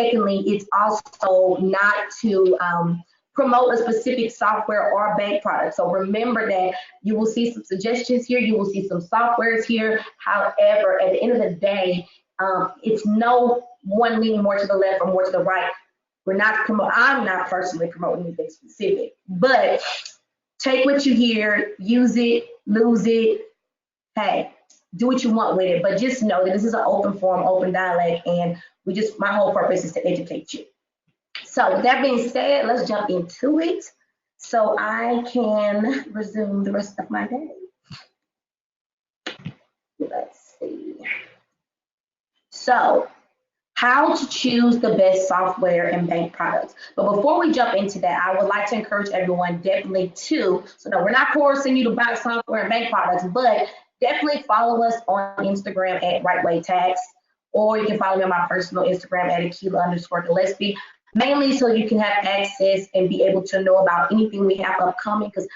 Secondly, it's also not to promote a specific software or bank product. So remember that you will see some suggestions here, you will see some softwares here. However, at the end of the day, it's no one leaning more to the left or more to the right. I'm not personally promoting anything specific, but take what you hear, use it, lose it. Hey, do what you want with it, but just know that this is an open forum, open dialect, and my whole purpose is to educate you. So with that being said, let's jump into it so I can resume the rest of my day. Let's see. So how to choose the best software and bank products. But before we jump into that, I would like to encourage everyone definitely so that we're not forcing you to buy software and bank products, but definitely follow us on Instagram at RightWayTax, or you can follow me on my personal Instagram at Akilah_Gillespie, mainly so you can have access and be able to know about anything we have upcoming, because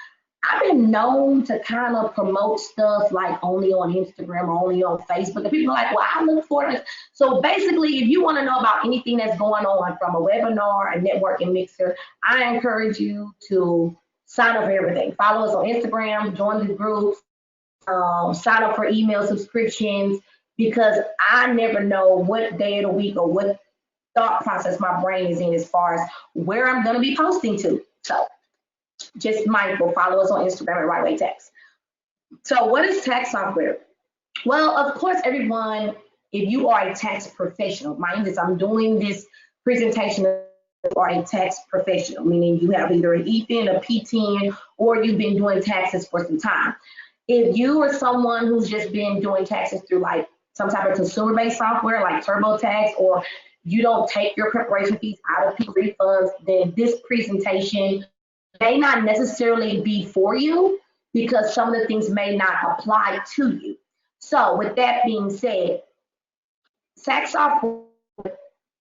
I've been known to kind of promote stuff like only on Instagram or only on Facebook, and people are like, well, I look for it. So basically, if you want to know about anything that's going on from a webinar, a networking mixer, I encourage you to sign up for everything. Follow us on Instagram, join the groups, sign up for email subscriptions, because I never know what day of the week or what thought process my brain is in as far as where I'm going to be posting to. So just mindful, follow us on Instagram at RightWayTax. So what is tax software? Well, of course, everyone, if you are a tax professional, mind this, I'm doing this presentation for a tax professional, meaning you have either an EFIN, a PTN, or you've been doing taxes for some time. If you are someone who's just been doing taxes through like some type of consumer-based software like TurboTax, or you don't take your preparation fees out of people refunds, then this presentation may not necessarily be for you, because some of the things may not apply to you. So with that being said, tax software,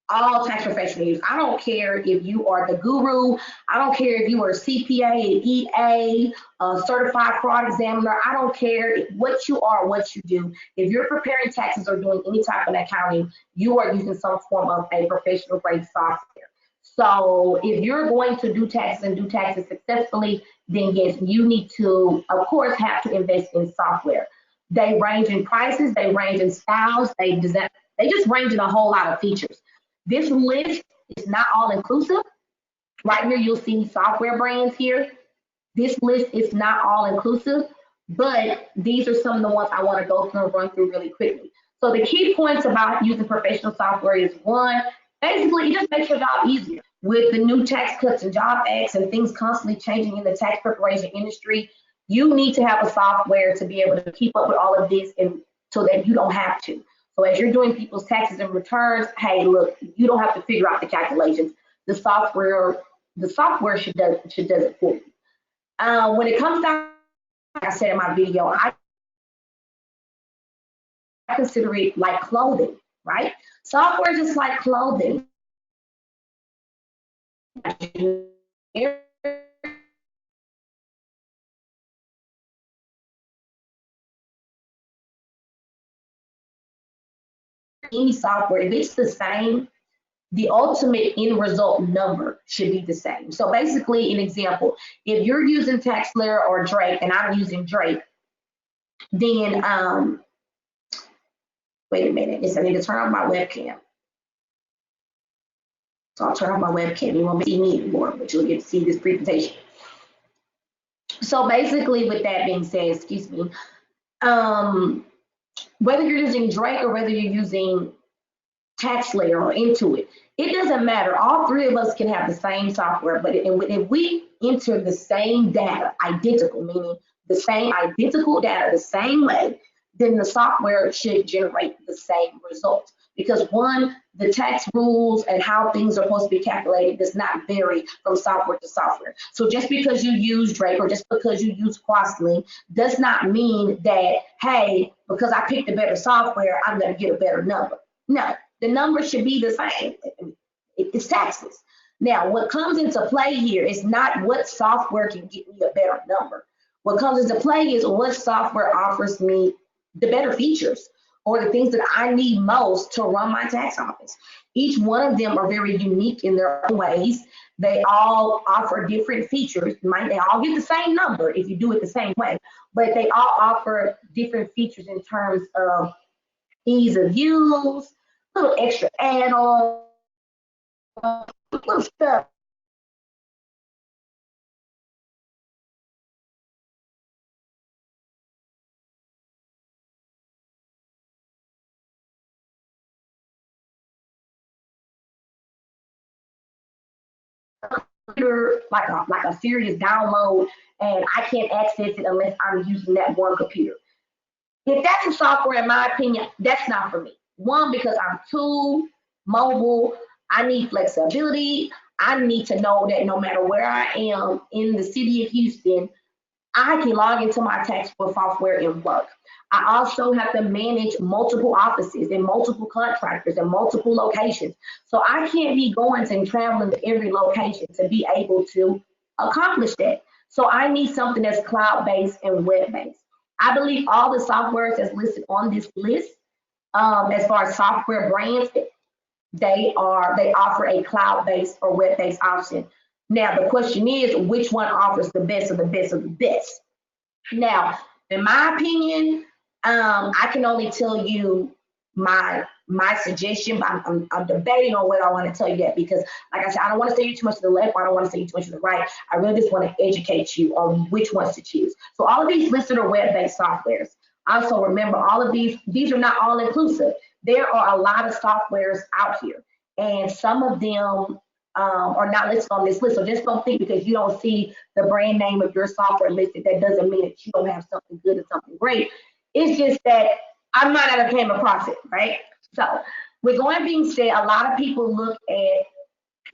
all tax professionals use. I don't care if you are the guru. I don't care if you are a CPA, an EA, a certified fraud examiner. I don't care what you are, what you do. If you're preparing taxes or doing any type of accounting, you are using some form of a professional grade software. So if you're going to do taxes and do taxes successfully, then yes, you need to, of course, have to invest in software. They range in prices, they range in styles, they just range in a whole lot of features. This list is not all inclusive. Right here, you'll see software brands here. This list is not all inclusive, but these are some of the ones I want to go through and run through really quickly. So the key points about using professional software is, one, basically, it just makes your job easier. With the new Tax Cuts and Jobs Act and things constantly changing in the tax preparation industry, you need to have a software to be able to keep up with all of this, and so that you don't have to. So as you're doing people's taxes and returns, hey, look, you don't have to figure out the calculations. The software should does it for you. When it comes down, like I said in my video, I consider it like clothing, right? Software is just like clothing. Any software, if it's the same, the ultimate end result number should be the same. So basically, an example, if you're using TaxSlayer or Drake, and I'm using Drake, then wait a minute, I need to turn off my webcam. So I'll turn off my webcam. You won't see me anymore, but you'll get to see this presentation. So basically, with that being said, excuse me, whether you're using Drake or whether you're using TaxSlayer or Intuit, it doesn't matter. All three of us can have the same software, but if we enter the same data, identical, meaning the same identical data the same way, then the software should generate the same results. Because one, the tax rules and how things are supposed to be calculated does not vary from software to software. So just because you use Drake or just because you use Crosslink does not mean that, hey, because I picked a better software, I'm going to get a better number. No, the number should be the same. It's taxes. Now, what comes into play here is not what software can get me a better number. What comes into play is what software offers me the better features or the things that I need most to run my tax office. Each one of them are very unique in their own ways. They all offer different features. They all get the same number if you do it the same way, but they all offer different features in terms of ease of use, little extra add-ons, little stuff. Like a serious download, and I can't access it unless I'm using that one computer. If that's a software, in my opinion, that's not for me. One, because I'm too mobile. I need flexibility. I need to know that no matter where I am in the city of Houston, I can log into my taxable software and work. I also have to manage multiple offices and multiple contractors and multiple locations. So I can't be going and traveling to every location to be able to accomplish that. So I need something that's cloud-based and web-based. I believe all the softwares that's listed on this list, as far as software brands, they offer a cloud-based or web-based option. Now the question is, which one offers the best of the best of the best? Now, in my opinion, I can only tell you my suggestion, but I'm debating on what I want to tell you yet, because like I said, I don't want to say you too much to the left, or I don't want to say you too much to the right. I really just want to educate you on which ones to choose. So all of these listed are web-based softwares. Also remember, all of these are not all inclusive. There are a lot of softwares out here, and some of them are not listed on this list. So just don't think because you don't see the brand name of your software listed, that doesn't mean that you don't have something good or something great. It's just that I might not have came across it, right? So with that being said, a lot of people look at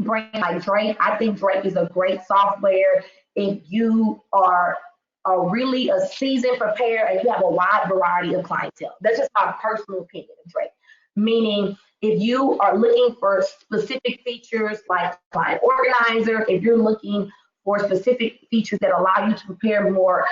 brands like Drake. I think Drake is a great software if you are really a seasoned preparer and you have a wide variety of clientele. That's just my personal opinion of Drake. Meaning, if you are looking for specific features like client organizer, if you're looking for specific features that allow you to prepare more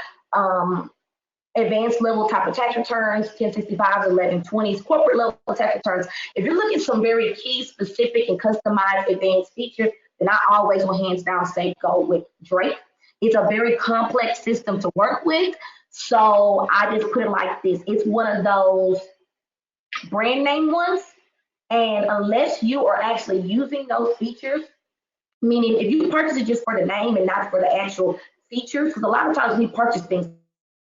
advanced level type of tax returns, 1065s, 1120s, corporate level tax returns. If you're looking for some very key, specific, and customized advanced features, then I always will hands down say go with Drake. It's a very complex system to work with. So I just put it like this. It's one of those brand name ones. And unless you are actually using those features, meaning if you purchase it just for the name and not for the actual features, because a lot of times we purchase things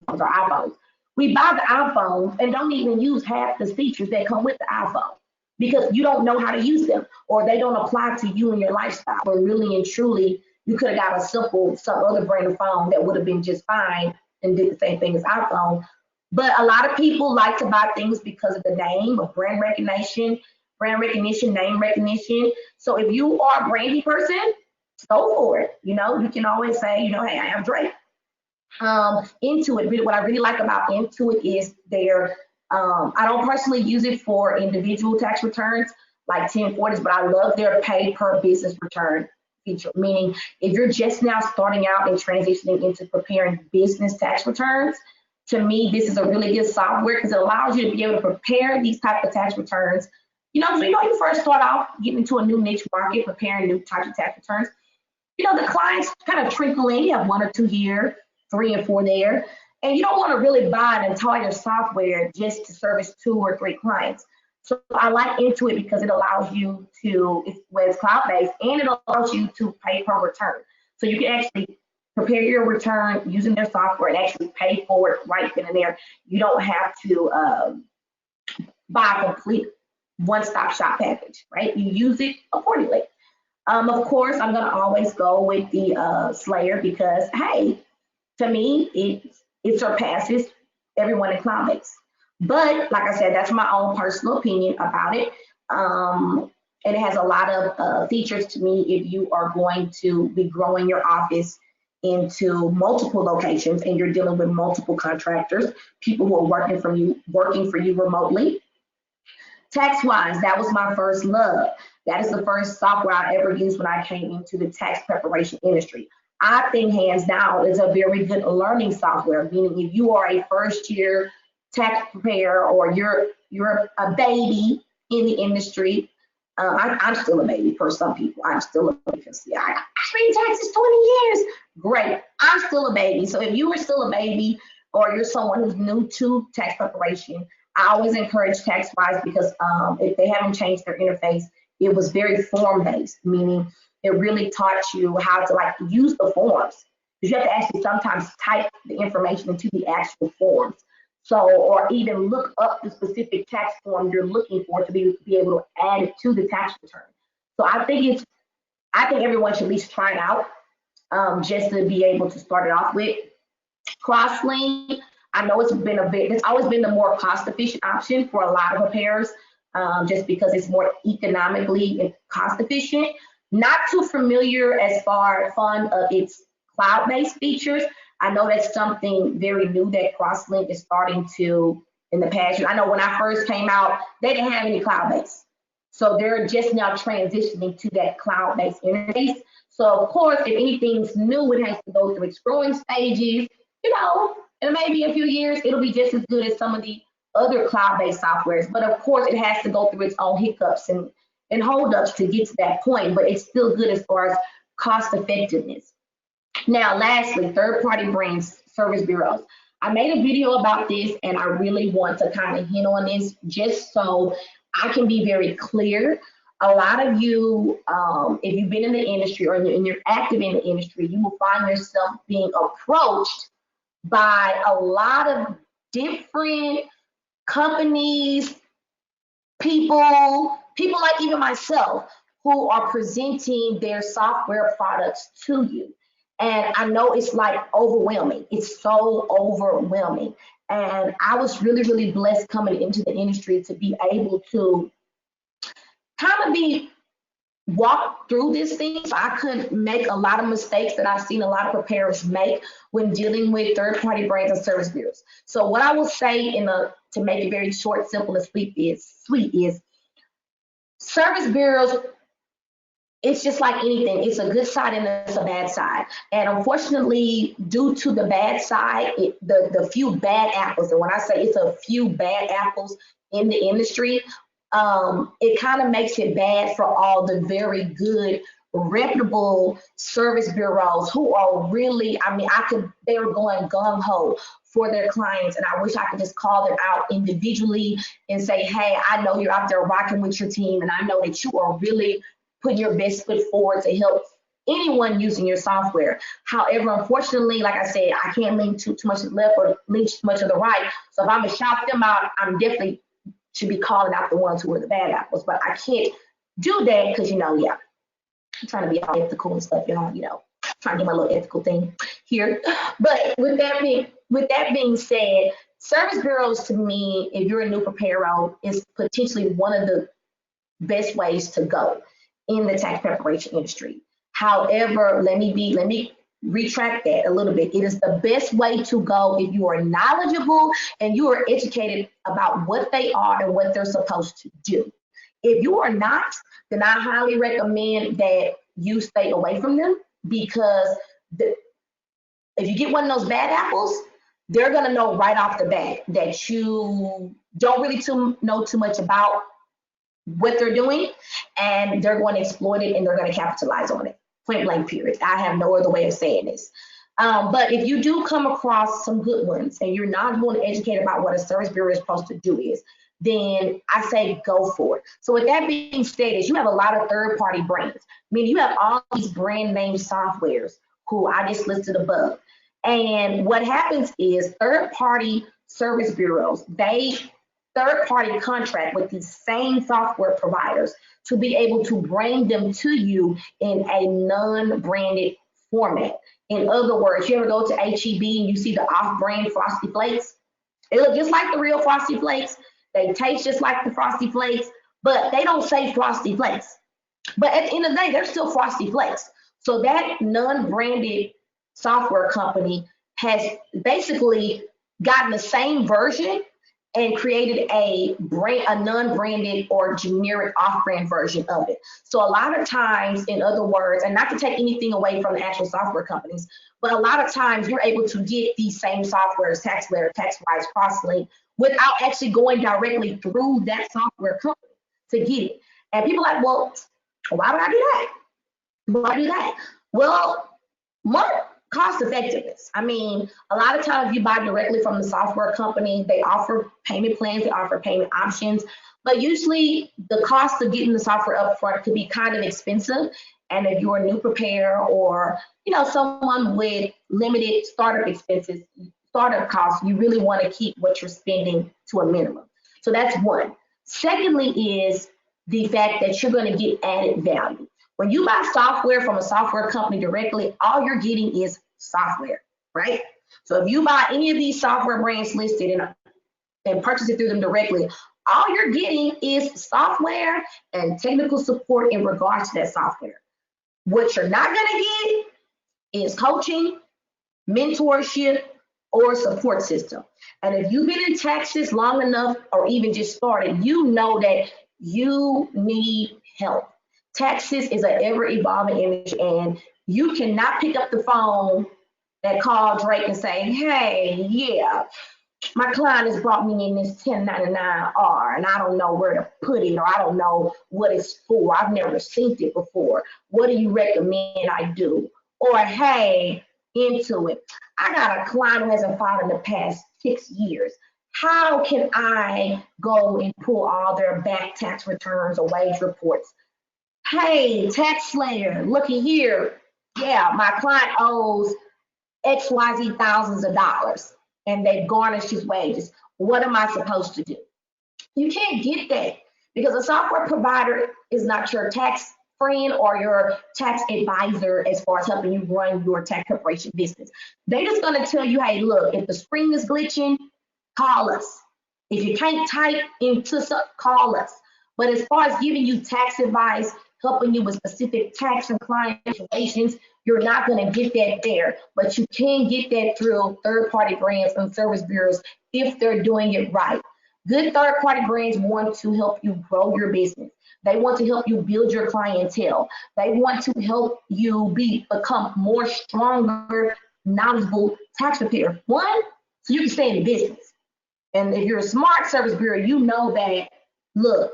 on our iPhones. We buy the iPhone and don't even use half the features that come with the iPhone because you don't know how to use them, or they don't apply to you and your lifestyle. But really and truly, you could have got some other brand of phone that would have been just fine and did the same thing as iPhone. But a lot of people like to buy things because of the name, of brand recognition, name recognition. So if you are a brandy person, go for it. You can always say, hey, I am Drake. Intuit, what I really like about Intuit is I don't personally use it for individual tax returns like 1040s, but I love their pay per business return feature. Meaning, if you're just now starting out and transitioning into preparing business tax returns, to me, this is a really good software because it allows you to be able to prepare these type of tax returns. So you first start out getting into a new niche market, preparing new types of tax returns. The clients kind of trickle in. You have 1 or 2 here, 3 and 4 there, and you don't want to really buy an entire software just to service 2 or 3 clients. So I like Intuit because it allows you to, it's cloud-based, and it allows you to pay per return. So you can actually prepare your return using their software and actually pay for it right then and there. You don't have to buy a complete one-stop shop package, right? You use it accordingly. Of course, I'm going to always go with the Slayer because, hey, to me, it surpasses everyone in cloud-based. But like I said, that's my own personal opinion about it. And it has a lot of features to me if you are going to be growing your office into multiple locations and you're dealing with multiple contractors, people who are working for you remotely. Tax-wise, that was my first love. That is the first software I ever used when I came into the tax preparation industry. I think hands down is a very good learning software, meaning if you are a first year tax preparer or you're a baby in the industry, I'm still a baby for some people. I'm still a baby because I've been taxes 20 years. Great. I'm still a baby. So if you are still a baby or you're someone who's new to tax preparation, I always encourage TaxWise because if they haven't changed their interface, it was very form based, meaning it really taught you how to like use the forms. Because you have to actually sometimes type the information into the actual forms. So, or even look up the specific tax form you're looking for to be able to add it to the tax return. So I think everyone should at least try it out just to be able to start it off with. Crosslink, I know it's always been the more cost efficient option for a lot of preparers, just because it's more economically and cost efficient. Not too familiar as fun of its cloud-based features. I know that's something very new that Crosslink is starting to in the past. I know when I first came out, they didn't have any cloud-based. So they're just now transitioning to that cloud-based interface. So of course, if anything's new, it has to go through its growing stages, and maybe a few years, it'll be just as good as some of the other cloud-based softwares. But of course, it has to go through its own hiccups and holdups to get to that point, but it's still good as far as cost effectiveness. Now, lastly, third-party brands, service bureaus. I made a video about this, and I really want to kind of hint on this just so I can be very clear. A lot of you, if you've been in the industry or you're active in the industry, you will find yourself being approached by a lot of different companies, people like even myself, who are presenting their software products to you. And I know it's like overwhelming. It's so overwhelming. And I was really, really blessed coming into the industry to be able to kind of be walk through this thing so I could make a lot of mistakes that I've seen a lot of preparers make when dealing with third-party brands and service bureaus. So what I will say to make it very short, simple, and sweet is service bureaus, it's just like anything. It's a good side and it's a bad side. And unfortunately, due to the bad side, the few bad apples, and when I say it's a few bad apples in the industry, it kind of makes it bad for all the very good, reputable service bureaus who are really, they were going gung-ho for their clients. And I wish I could just call them out individually and say, hey, I know you're out there rocking with your team, and I know that you are really putting your best foot forward to help anyone using your software. However, unfortunately, like I said, I can't lean too much to the left or lean too much to the right. So if I'm gonna shout them out, I'm definitely should be calling out the ones who are the bad apples. But I can't do that because, I'm trying to be all ethical and stuff, trying to do my little ethical thing here. But with that being said, service bureaus to me, if you're a new preparer, is potentially one of the best ways to go in the tax preparation industry. However, let me retract that a little bit. It is the best way to go if you are knowledgeable and you are educated about what they are and what they're supposed to do. If you are not, then I highly recommend that you stay away from them, because if you get one of those bad apples, they're going to know right off the bat that you don't really know too much about what they're doing, and they're going to exploit it and they're going to capitalize on it. Point blank, period. I have no other way of saying this. But if you do come across some good ones and you're not going to educate about what a service bureau is supposed to do then I say go for it. So with that being said, is you have a lot of third-party brands. You have all these brand name softwares who I just listed above. And what happens is third-party service bureaus, they third-party contract with these same software providers to be able to bring them to you in a non-branded format. In other words, you ever go to HEB and you see the off-brand Frosty Flakes? They look just like the real Frosty Flakes. They taste just like the Frosty Flakes, but they don't say Frosty Flakes. But at the end of the day, they're still Frosty Flakes. So that non-branded software company has basically gotten the same version and created a non-branded or generic off-brand version of it. So a lot of times, in other words, and not to take anything away from the actual software companies, but a lot of times you're able to get these same softwares, TaxWare, TaxWise, Crosslink, without actually going directly through that software company to get it. And people are like, well, why would I do that? Why do that? Well, more cost effectiveness. I mean, a lot of times you buy directly from the software company, they offer payment plans, they offer payment options, but usually the cost of getting the software up front could be kind of expensive. And if you're a new preparer or someone with limited startup expenses, startup costs, you really want to keep what you're spending to a minimum. So that's one. Secondly is the fact that you're going to get added value. When you buy software from a software company directly, all you're getting is software, right? So if you buy any of these software brands listed and purchase it through them directly, all you're getting is software and technical support in regards to that software. What you're not going to get is coaching, mentorship, or support system. And if you've been in taxes long enough or even just started, you know that you need help. Taxes is an ever-evolving image, and you cannot pick up the phone and call Drake and say, hey, yeah, my client has brought me in this 1099-R, and I don't know where to put it, or I don't know what it's for. I've never seen it before. What do you recommend I do? Or, hey, Intuit, I got a client who hasn't filed in the past 6 years. How can I go and pull all their back tax returns or wage reports? Hey, TaxSlayer, looky here. Yeah, my client owes XYZ thousands of dollars and they've garnished his wages. What am I supposed to do? You can't get that because a software provider is not your tax friend or your tax advisor as far as helping you run your tax preparation business. They're just going to tell you, hey, look, if the screen is glitching, call us. If you can't type into something, call us. But as far as giving you tax advice, helping you with specific tax and client situations, you're not going to get that there. But you can get that through third-party brands and service bureaus if they're doing it right. Good third-party brands want to help you grow your business. They want to help you build your clientele. They want to help you become more stronger, knowledgeable tax preparer. One, so you can stay in the business. And if you're a smart service bureau, you know that, look,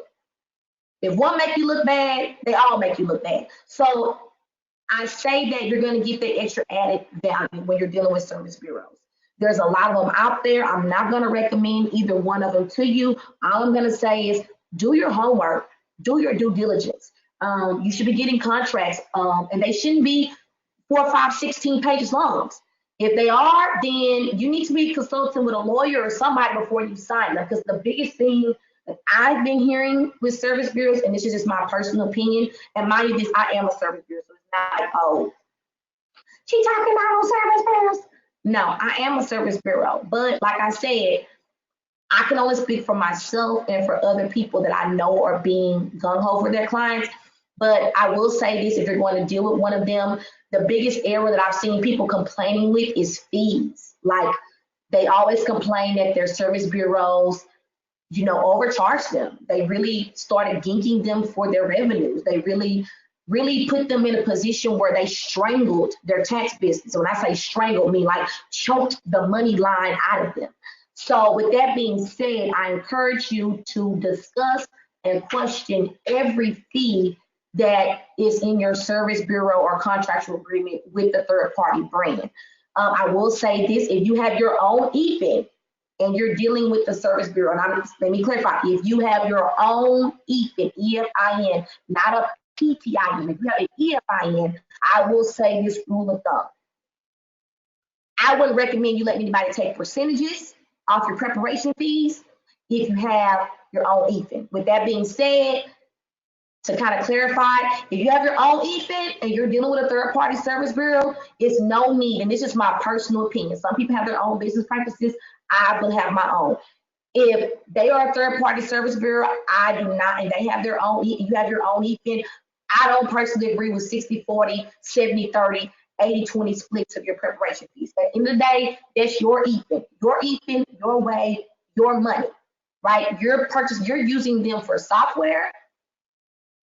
if one make you look bad, they all make you look bad. So I say that you're going to get the extra added value when you're dealing with service bureaus. There's a lot of them out there. I'm not going to recommend either one of them to you. All I'm going to say is do your homework, do your due diligence. You should be getting contracts, and they shouldn't be 4, 5, 16 pages long. If they are, then you need to be consulting with a lawyer or somebody before you sign them, because the biggest thing that I've been hearing with service bureaus, and this is just my personal opinion, and mind you, this, I am a service bureau, so it's not like, oh, she talking about on service bureaus. No, I am a service bureau, but like I said, I can only speak for myself and for other people that I know are being gung-ho for their clients. But I will say this, if you're going to deal with one of them, the biggest error that I've seen people complaining with is fees. Like, they always complain that their service bureaus, overcharge them. They really started ginking them for their revenues. They really put them in a position where they strangled their tax business. When I say strangled, I mean like choked the money line out of them. So with that being said, I encourage you to discuss and question every fee that is in your service bureau or contractual agreement with the third party brand. I will say this, if you have your own EFIN and you're dealing with the service bureau, and let me clarify, if you have your own EFIN, E-F-I-N, not a PTIN, if you have an EFIN, I will say this rule of thumb. I wouldn't recommend you let anybody take percentages off your preparation fees if you have your own EFIN. With that being said, to kind of clarify, if you have your own EFIN and you're dealing with a third-party service bureau, it's no need, and this is my personal opinion. Some people have their own business practices. I will have my own. If they are a third-party service bureau, I do not, and they have their own, you have your own EFIN, I don't personally agree with 60-40, 70-30, 80-20 splits of your preparation fees. At the end of the day, that's your EFIN, your way, your money, right? You're using them for software,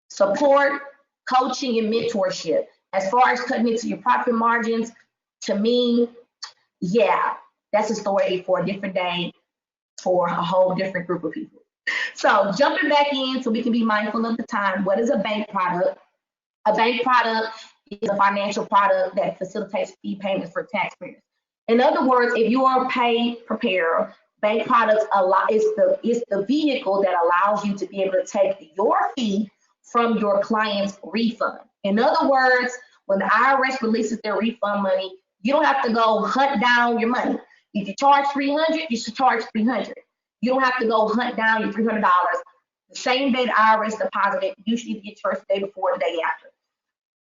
support, coaching, and mentorship. As far as cutting into your profit margins, to me, yeah, that's a story for a different day for a whole different group of people. So jumping back in so we can be mindful of the time. What is a bank product? A bank product is a financial product that facilitates fee payments for taxpayers. In other words, if you are a paid preparer, bank products is the vehicle that allows you to be able to take your fee from your client's refund. In other words, when the IRS releases their refund money, you don't have to go hunt down your money. If you charge $300, you should charge $300. You don't have to go hunt down your $300. The same day the IRS deposited, usually you get yours the day before, the day after.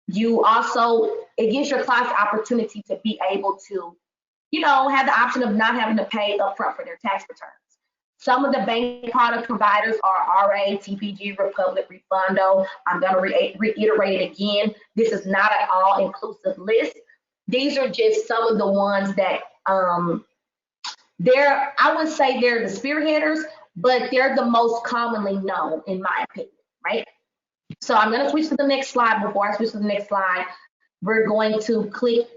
You also, it gives your clients the opportunity to be able to, have the option of not having to pay upfront for their tax returns. Some of the bank product providers are RA, TPG, Republic, Refundo. I'm going to reiterate it again. This is not an all-inclusive list. These are just some of the ones that I would say they're the spearheaders, but they're the most commonly known, in my opinion, right? So I'm going to switch to the next slide. Before I switch to the next slide, we're going to click,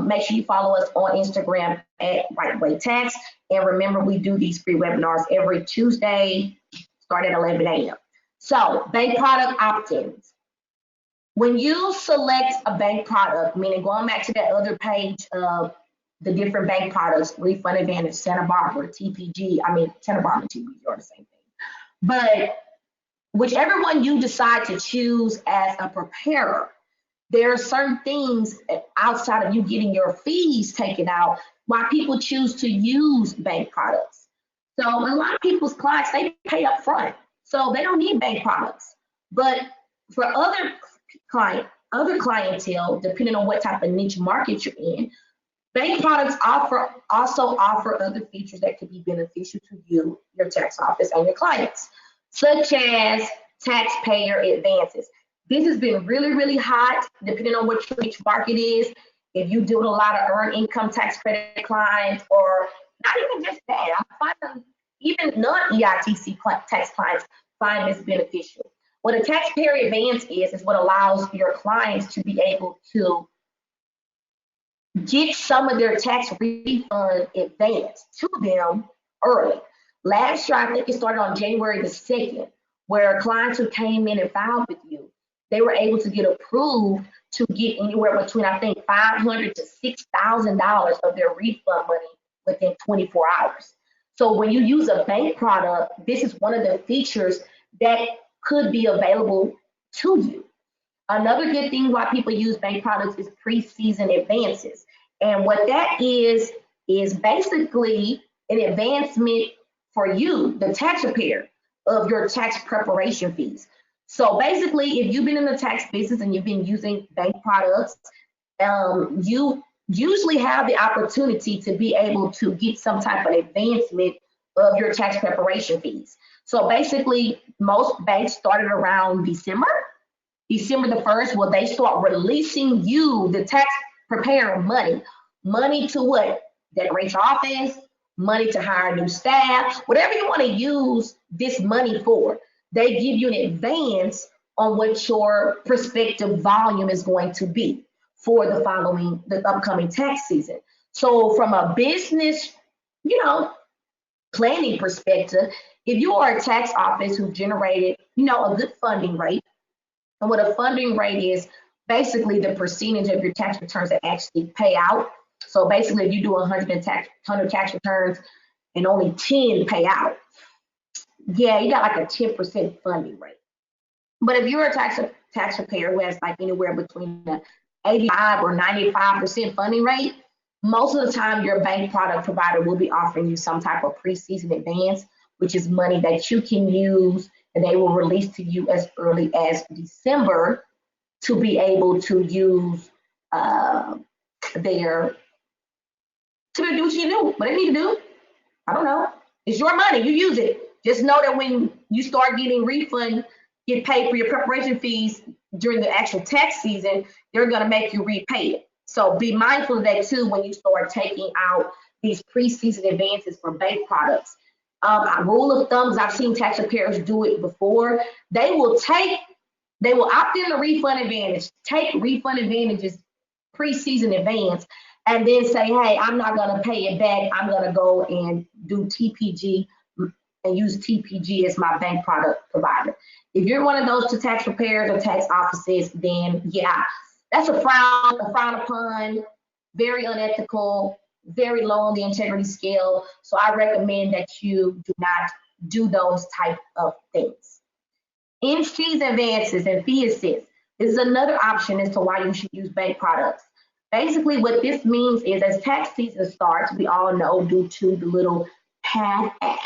make sure you follow us on Instagram at Right Way Tax. And remember, we do these free webinars every Tuesday, start at 11 a.m. So bank product opt-ins. When you select a bank product, meaning going back to that other page of the different bank products, Refund Advantage, Santa Barbara, TPG, Santa Barbara and TPG are the same thing. But whichever one you decide to choose as a preparer, there are certain things outside of you getting your fees taken out why people choose to use bank products. So a lot of people's clients, they pay up front, so they don't need bank products. But for other clientele, depending on what type of niche market you're in, bank products also offer other features that could be beneficial to you, your tax office, and your clients, such as taxpayer advances. This has been really, really hot, depending on what your niche market is. If you do a lot of earned income tax credit clients, or not even just that, I find even non-EITC tax clients find this beneficial. What a taxpayer advance is what allows your clients to be able to get some of their tax refund advance to them early. Last year, I think it started on January the 2nd, where clients who came in and filed with you, they were able to get approved to get anywhere between, I think, $500 to $6,000 of their refund money within 24 hours. So when you use a bank product, this is one of the features that could be available to you. Another good thing why people use bank products is pre-season advances. And what that is basically an advancement for you, the tax preparer, of your tax preparation fees. So basically, if you've been in the tax business and you've been using bank products, you usually have the opportunity to be able to get some type of advancement of your tax preparation fees. So basically, most banks started around December the 1st, well, they start releasing you the tax preparer money to what? Decorate your office, money to hire new staff, whatever you want to use this money for. They give you an advance on what your prospective volume is going to be for the upcoming tax season. So from a business, planning perspective, if you are a tax office who generated, a good funding rate, and what a funding rate is, basically the percentage of your tax returns that actually pay out. So basically, if you do 100 tax returns and only 10 pay out, yeah, you got like a 10% funding rate. But if you're a tax preparer who has like anywhere between an 85 or 95% funding rate, most of the time your bank product provider will be offering you some type of pre-season advance, which is money that you can use and they will release to you as early as December to be able to use to do what you do. What they need to do, I don't know. It's your money, you use it. Just know that when you start getting get paid for your preparation fees during the actual tax season, they're gonna make you repay it. So be mindful of that too when you start taking out these pre-season advances for bank products. A rule of thumb, I've seen tax preparers do it before. They will opt in the refund advantage, take refund advantages pre-season advance, and then say, hey, I'm not gonna pay it back. I'm gonna go and do TPG and use TPG as my bank product provider. If you're one of those to tax preparers or tax offices, then yeah, that's a frown upon, very unethical, very low on the integrity scale. So I recommend that you do not do those type of things. In-fees advances and fee assist. This is another option as to why you should use bank products. Basically, what this means is as tax season starts, we all know due to the little pad ad,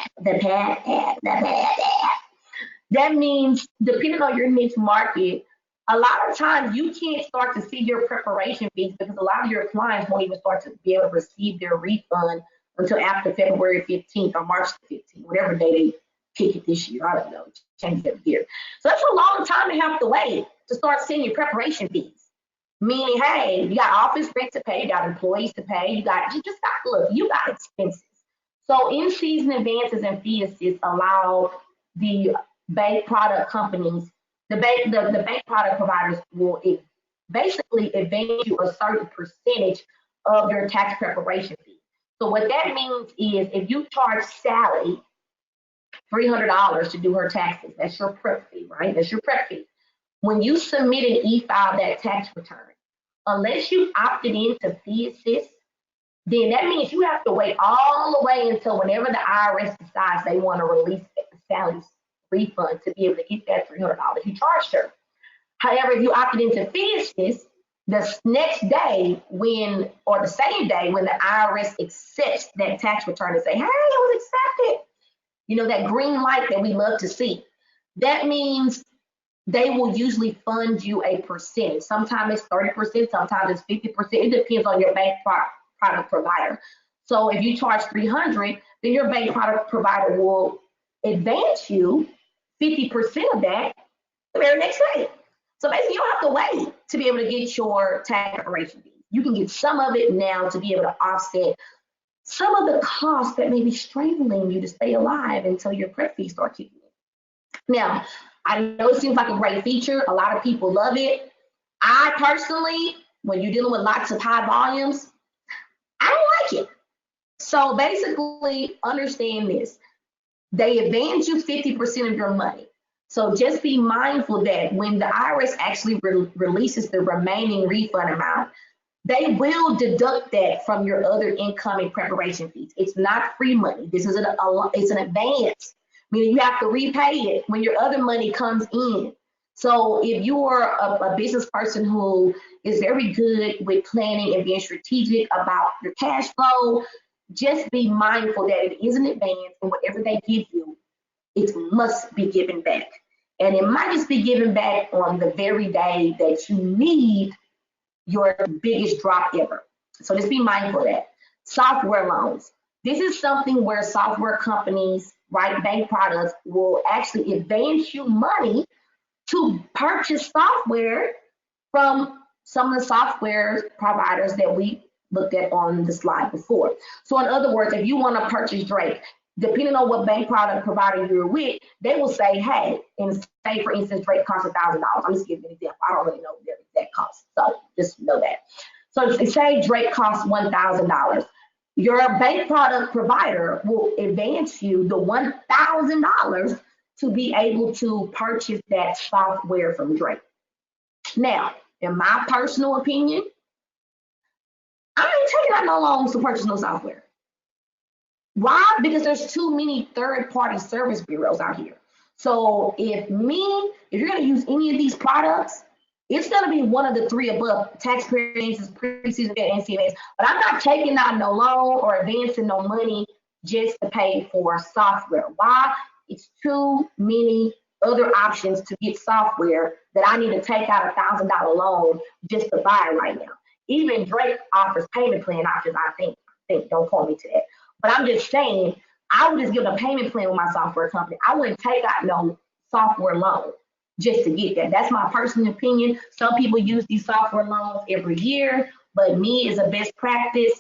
that means depending on your niche market, a lot of times you can't start to see your preparation fees because a lot of your clients won't even start to be able to receive their refund until after February 15th or March 15th, whatever day they pick it this year. I don't know, change it every year. So that's a long time to have to wait to start seeing your preparation fees. Meaning, hey, you got office rent to pay, you got employees to pay, you got expenses. So in-season advances and fee assists allow the bank product companies, the bank product providers will basically advance you a certain percentage of your tax preparation fee. So what that means is if you charge Sally $300 to do her taxes, that's your prep fee, right? That's your prep fee. When you submit an e-file that tax return, unless you opted into fee assist, then that means you have to wait all the way until whenever the IRS decides they want to release Sally's refund to be able to get that $300 you charged her. However, if you opted into fee assist, the next day or the same day when the IRS accepts that tax return and say, hey, it was accepted, that green light that we love to see, that means they will usually fund you a percentage. Sometimes it's 30%, sometimes it's 50%. It depends on your bank product provider. So if you charge $300, then your bank product provider will advance you 50% of that the very next day. So basically, you don't have to wait to be able to get your tax preparation fee. You can get some of it now to be able to offset some of the costs that may be strangling you to stay alive until your prep fees start kicking in. Now, I know it seems like a great feature. A lot of people love it. I personally, when you're dealing with lots of high volumes, I don't like it. So basically, understand this. They advance you 50% of your money. So just be mindful that when the IRS actually releases the remaining refund amount, they will deduct that from your other incoming preparation fees. It's not free money. This is it's an advance, meaning you have to repay it when your other money comes in. So if you're a business person who is very good with planning and being strategic about your cash flow, just be mindful that it is an advance, and whatever they give you, it must be given back. And it might just be given back on the very day that you need your biggest drop ever. So just be mindful of that. Software loans. This is something where software companies, right, bank products will actually advance you money to purchase software from some of the software providers that we looked at on the slide before. So in other words, if you want to purchase Drake, depending on what bank product provider you're with, they will say, hey, and say for instance, Drake costs $1,000. I'm just giving you an example. I don't really know their exact cost, so just know that. So say Drake costs $1,000. Your bank product provider will advance you the $1,000 to be able to purchase that software from Drake. Now, in my personal opinion, I ain't taking out no loans to purchase no software. Why? Because there's too many third-party service bureaus out here. So if you're going to use any of these products, it's going to be one of the three above: taxpayer advances, pre-season debt, and CMS. But I'm not taking out no loan or advancing no money just to pay for software. Why? It's too many other options to get software that I need to take out a $1,000 loan just to buy it right now. Even Drake offers payment plan options, I think. Don't call me to that. But I'm just saying, I would just give a payment plan with my software company. I wouldn't take out no software loan just to get that. That's my personal opinion. Some people use these software loans every year, but me as a best practice,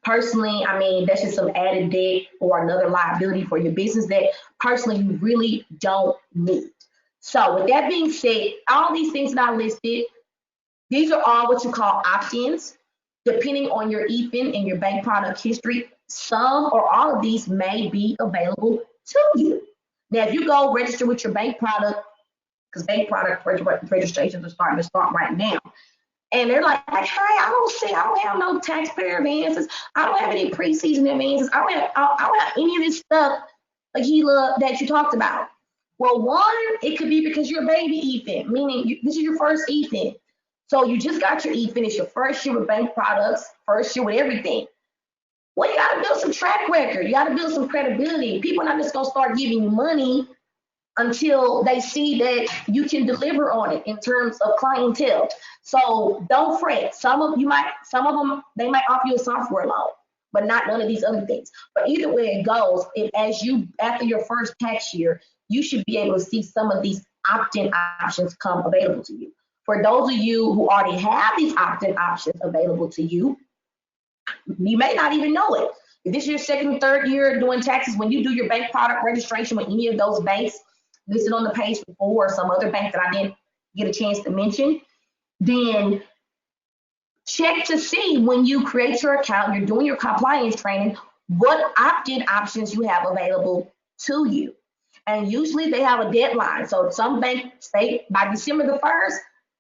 personally, I mean, that's just some added debt or another liability for your business that personally you really don't need. So with that being said, all these things that I listed, these are all what you call opt-ins. Depending on your EFIN and your bank product history, some or all of these may be available to you. Now, if you go register with your bank product, because bank product registrations are starting to start right now, and they're like, hey, I don't have no taxpayer advances. I don't have any preseason advances. I don't have any of this stuff, Akila, that you talked about. Well, one, it could be because you're a baby EFIN, meaning this is your first EFIN. So you just got your EFIN. It's your first year with bank products, first year with everything. Well, you got to build some track record. You got to build some credibility. People are not just going to start giving you money until they see that you can deliver on it in terms of clientele. So don't fret. Some of them, they might offer you a software loan, but not none of these other things. But either way it goes, after your first tax year, you should be able to see some of these opt-in options come available to you. For those of you who already have these opt-in options available to you, you may not even know it. If this is your second or third year doing taxes, when you do your bank product registration with any of those banks listed on the page before, or some other bank that I didn't get a chance to mention, then check to see when you create your account, you're doing your compliance training, what opt-in options you have available to you. And usually they have a deadline. So some banks say by December the 1st,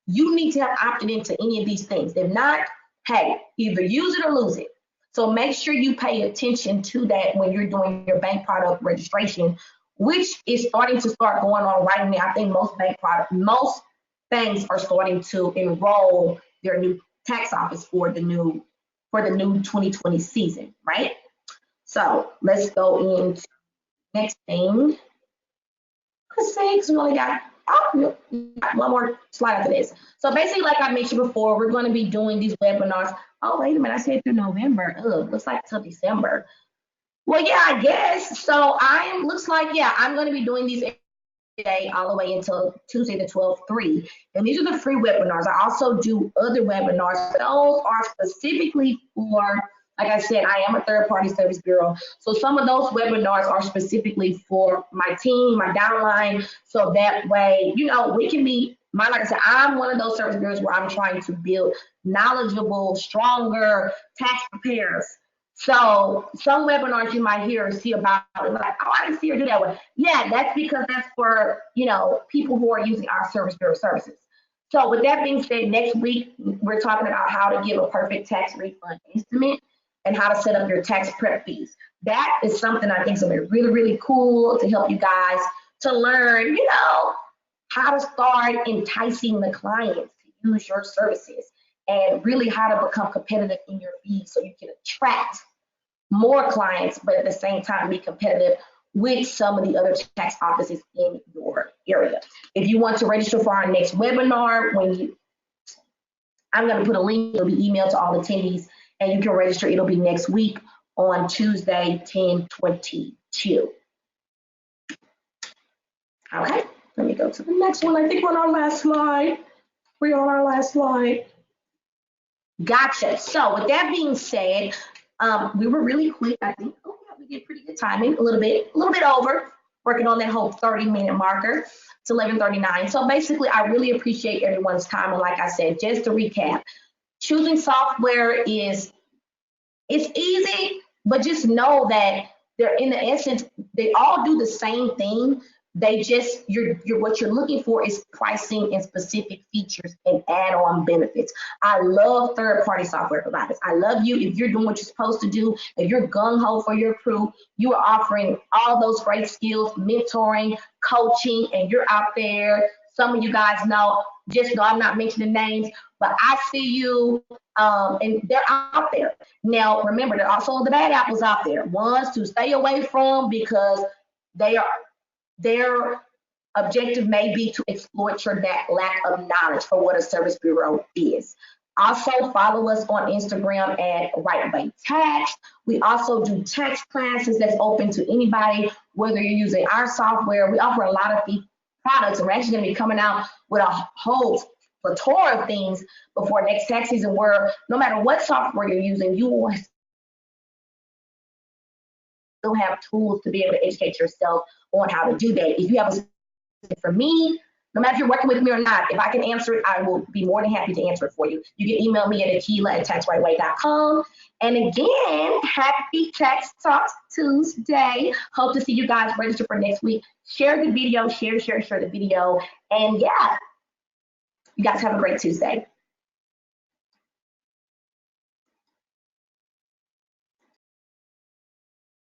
you need to have opted into any of these things. If not, hey, either use it or lose it. So make sure you pay attention to that when you're doing your bank product registration, which is starting to going on right now. I think most banks are starting to enroll their new tax office for the new 2020 season, right? So let's go into next thing. Let's see, because we only got one more slide after this. So basically, like I mentioned before, we're going to be doing these webinars. Oh, wait a minute, I said through November. Looks like till December. Well, yeah, I guess. So looks like, yeah, I'm going to be doing these day all the way until Tuesday the 12/3. And these are the free webinars. I also do other webinars. Those are specifically for, like I said, I am a third-party service bureau. So some of those webinars are specifically for my team, my downline. So that way, we can be, like I said, I'm one of those service bureaus where I'm trying to build knowledgeable, stronger tax preparers. So some webinars you might hear or see about, like, oh, I didn't see her do that one. Yeah, that's because that's for, people who are using our service bureau services. So with that being said, next week, we're talking about how to give a perfect tax refund estimate and how to set up your tax prep fees. That is something I think is going to be really, really cool to help you guys to learn, how to start enticing the clients to use your services and really how to become competitive in your fees so you can attract more clients, but at the same time be competitive with some of the other tax offices in your area. If you want to register for our next webinar, I'm going to put a link, it'll be emailed to all attendees, and you can register. It'll be next week on Tuesday, 10/22. Okay, let me go to the next one. I think we're on our last slide. We're on our last slide. Gotcha. So with that being said, we were really quick. I think we did pretty good timing, a little bit over, working on that whole 30-minute marker. It's 11:39. So basically, I really appreciate everyone's time. And like I said, just to recap, choosing software it's easy, but just know that they're, in the essence, they all do the same thing. They just, what you're looking for is pricing and specific features and add-on benefits. I love third-party software providers. I love you if you're doing what you're supposed to do. If you're gung-ho for your crew, you are offering all those great skills, mentoring, coaching, and you're out there. Some of you guys know, just know I'm not mentioning names, but I see you, and they're out there. Now, remember, there are also the bad apples out there, ones to stay away from because their objective may be to exploit your lack of knowledge for what a service bureau is. Also, follow us on Instagram at Right Way Tax. We also do tax classes that's open to anybody, whether you're using our software. We offer a lot of products, and we're actually going to be coming out with a whole plethora of things before next tax season, where no matter what software you're using, you will still have tools to be able to educate yourself on how to do that. If you have a, for me, No matter if you're working with me or not, if I can answer it, I will be more than happy to answer it for you. You can email me at akila@taxrightway.com. And again, happy Tax Talks Tuesday. Hope to see you guys register for next week. Share the video, share the video. And yeah, you guys have a great Tuesday.